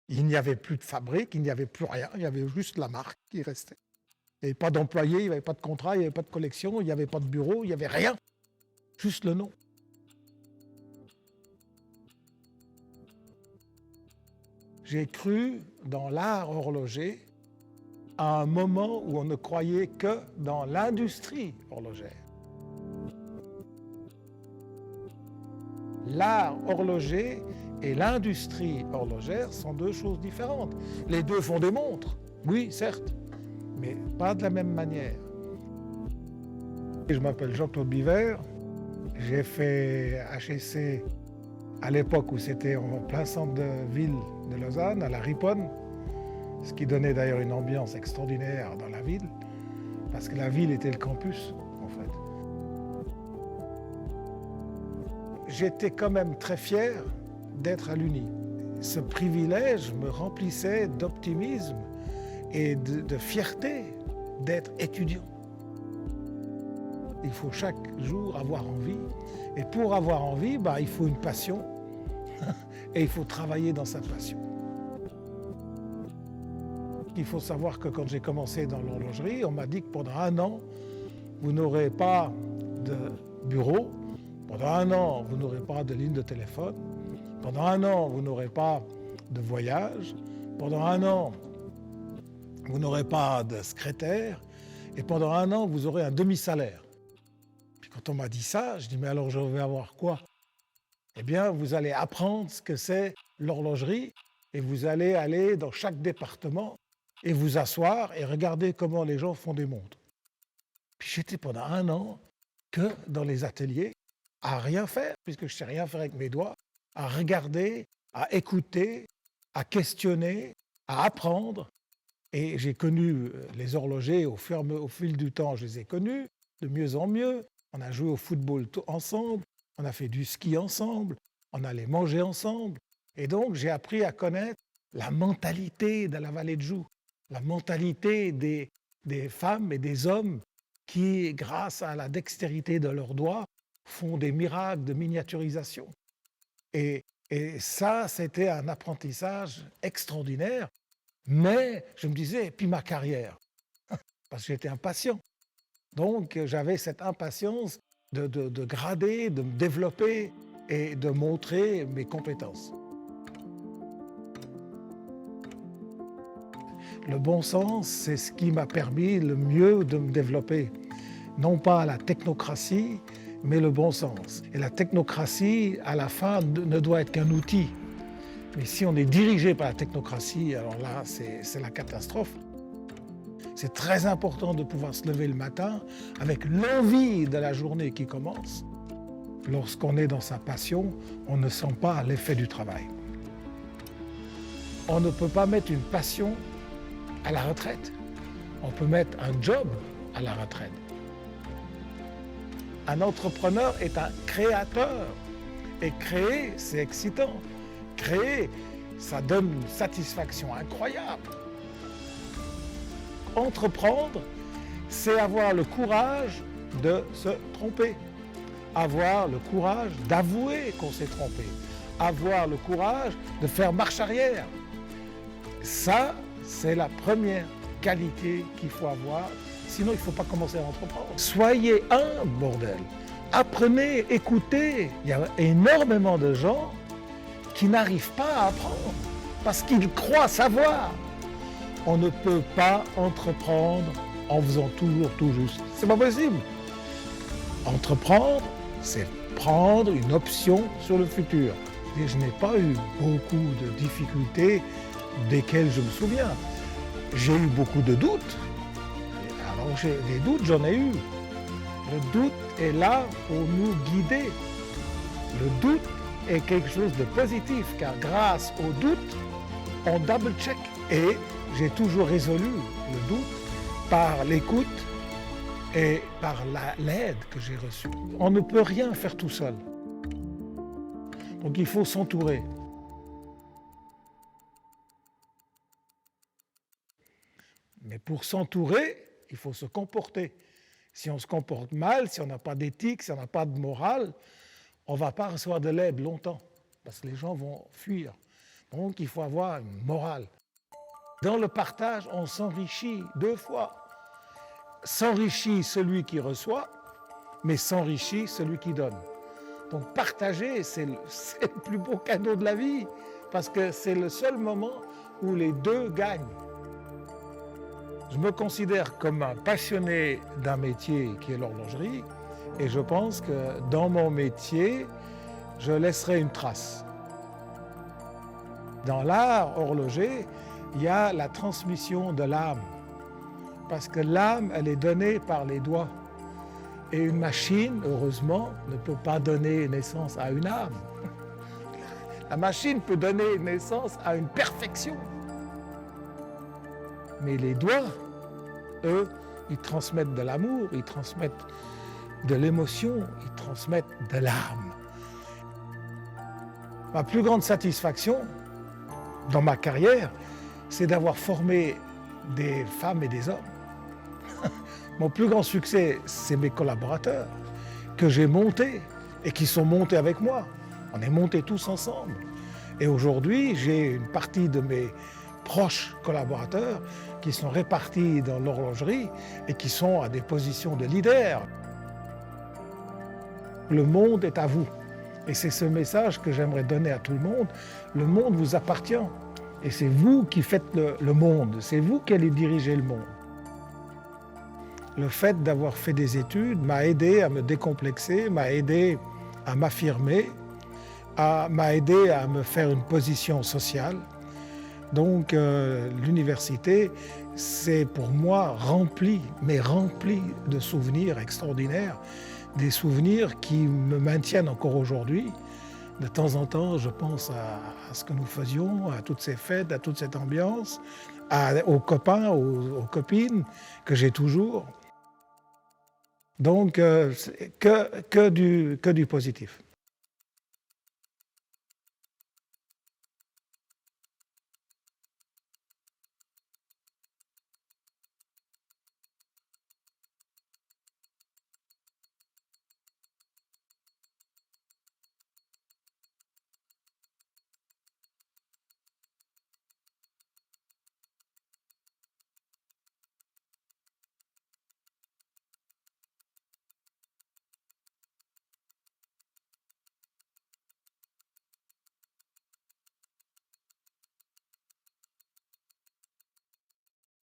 Il n'y avait plus de fabrique, il n'y avait plus rien, il y avait juste la marque qui restait. Il n'y avait pas d'employés, il n'y avait pas de contrat, il n'y avait pas de collection, il n'y avait pas de bureau, il n'y avait rien, juste le nom. J'ai cru dans l'art horloger à un moment où on ne croyait que dans l'industrie horlogère. L'art horloger et l'industrie horlogère sont deux choses différentes. Les deux font des montres, oui, certes, mais pas de la même manière. Je m'appelle Jean-Claude Biver, j'ai fait HEC à l'époque où c'était en plein centre de ville de Lausanne, à la Riponne, ce qui donnait d'ailleurs une ambiance extraordinaire dans la ville, parce que la ville était le campus, en fait. J'étais quand même très fier d'être à l'Uni. Ce privilège me remplissait d'optimisme et de fierté d'être étudiant. Il faut chaque jour avoir envie. Et pour avoir envie, il faut une passion. Et il faut travailler dans sa passion. Il faut savoir que quand j'ai commencé dans l'horlogerie, on m'a dit que pendant 1 an, vous n'aurez pas de bureau. Pendant 1 an, vous n'aurez pas de ligne de téléphone. Pendant 1 an, vous n'aurez pas de voyage. Pendant 1 an, vous n'aurez pas de secrétaire. Et pendant 1 an, vous aurez un demi-salaire. Puis quand on m'a dit ça, je dis, mais alors je vais avoir quoi? Eh bien, vous allez apprendre ce que c'est l'horlogerie et vous allez aller dans chaque département et vous asseoir et regarder comment les gens font des montres. Puis j'étais pendant 1 an que dans les ateliers, à rien faire, puisque je ne sais rien faire avec mes doigts, à regarder, à écouter, à questionner, à apprendre. Et j'ai connu les horlogers au fil du temps, je les ai connus de mieux en mieux. On a joué au football ensemble, on a fait du ski ensemble, on allait manger ensemble. Et donc j'ai appris à connaître la mentalité de la vallée de Joux, la mentalité des femmes et des hommes qui, grâce à la dextérité de leurs doigts, font des miracles de miniaturisation. Et ça, c'était un apprentissage extraordinaire. Mais je me disais, et puis ma carrière, parce que j'étais impatient. Donc j'avais cette impatience de grader, de me développer et de montrer mes compétences. Le bon sens, c'est ce qui m'a permis le mieux de me développer. Non pas la technocratie, mais le bon sens. Et la technocratie, à la fin, ne doit être qu'un outil. Mais si on est dirigé par la technocratie, alors là, c'est la catastrophe. C'est très important de pouvoir se lever le matin avec l'envie de la journée qui commence. Lorsqu'on est dans sa passion, on ne sent pas l'effet du travail. On ne peut pas mettre une passion à la retraite. On peut mettre un job à la retraite. Un entrepreneur est un créateur. Et créer, c'est excitant. Créer, ça donne une satisfaction incroyable. Entreprendre, c'est avoir le courage de se tromper. Avoir le courage d'avouer qu'on s'est trompé. Avoir le courage de faire marche arrière. Ça, c'est la première qualité qu'il faut avoir. Sinon, il ne faut pas commencer à entreprendre. Soyez humble, bordel. Apprenez, écoutez. Il y a énormément de gens qui n'arrivent pas à apprendre parce qu'ils croient savoir. On ne peut pas entreprendre en faisant toujours tout juste. C'est pas possible. Entreprendre, c'est prendre une option sur le futur. Et je n'ai pas eu beaucoup de difficultés desquelles je me souviens. J'ai eu beaucoup de doutes. Alors les doutes, j'en ai eu. Le doute est là pour nous guider. Le doute est quelque chose de positif, car grâce au doute, on double-check. Et j'ai toujours résolu le doute par l'écoute et par l'aide que j'ai reçue. On ne peut rien faire tout seul. Donc il faut s'entourer. Mais pour s'entourer, il faut se comporter. Si on se comporte mal, si on n'a pas d'éthique, si on n'a pas de morale, on ne va pas recevoir de l'aide longtemps, parce que les gens vont fuir. Donc il faut avoir une morale. Dans le partage, on s'enrichit 2 fois. S'enrichit celui qui reçoit, mais s'enrichit celui qui donne. Donc partager, c'est le plus beau cadeau de la vie, parce que c'est le seul moment où les deux gagnent. Je me considère comme un passionné d'un métier qui est l'horlogerie, et je pense que dans mon métier, je laisserai une trace. Dans l'art horloger, il y a la transmission de l'âme, parce que l'âme, elle est donnée par les doigts. Et une machine, heureusement, ne peut pas donner naissance à une âme. La machine peut donner naissance à une perfection. Mais les doigts, eux, ils transmettent de l'amour, ils transmettent de l'émotion, ils transmettent de l'âme. Ma plus grande satisfaction dans ma carrière, c'est d'avoir formé des femmes et des hommes. Mon plus grand succès, c'est mes collaborateurs que j'ai montés et qui sont montés avec moi. On est montés tous ensemble. Et aujourd'hui, j'ai une partie de mes proches collaborateurs qui sont répartis dans l'horlogerie et qui sont à des positions de leader. Le monde est à vous. Et c'est ce message que j'aimerais donner à tout le monde. Le monde vous appartient. Et c'est vous qui faites le monde. C'est vous qui allez diriger le monde. Le fait d'avoir fait des études m'a aidé à me décomplexer, m'a aidé à m'affirmer, m'a aidé à me faire une position sociale. Donc l'université, c'est pour moi rempli de souvenirs extraordinaires, des souvenirs qui me maintiennent encore aujourd'hui. De temps en temps, je pense à ce que nous faisions, à toutes ces fêtes, à toute cette ambiance, aux copains, aux copines que j'ai toujours. Donc, que du positif.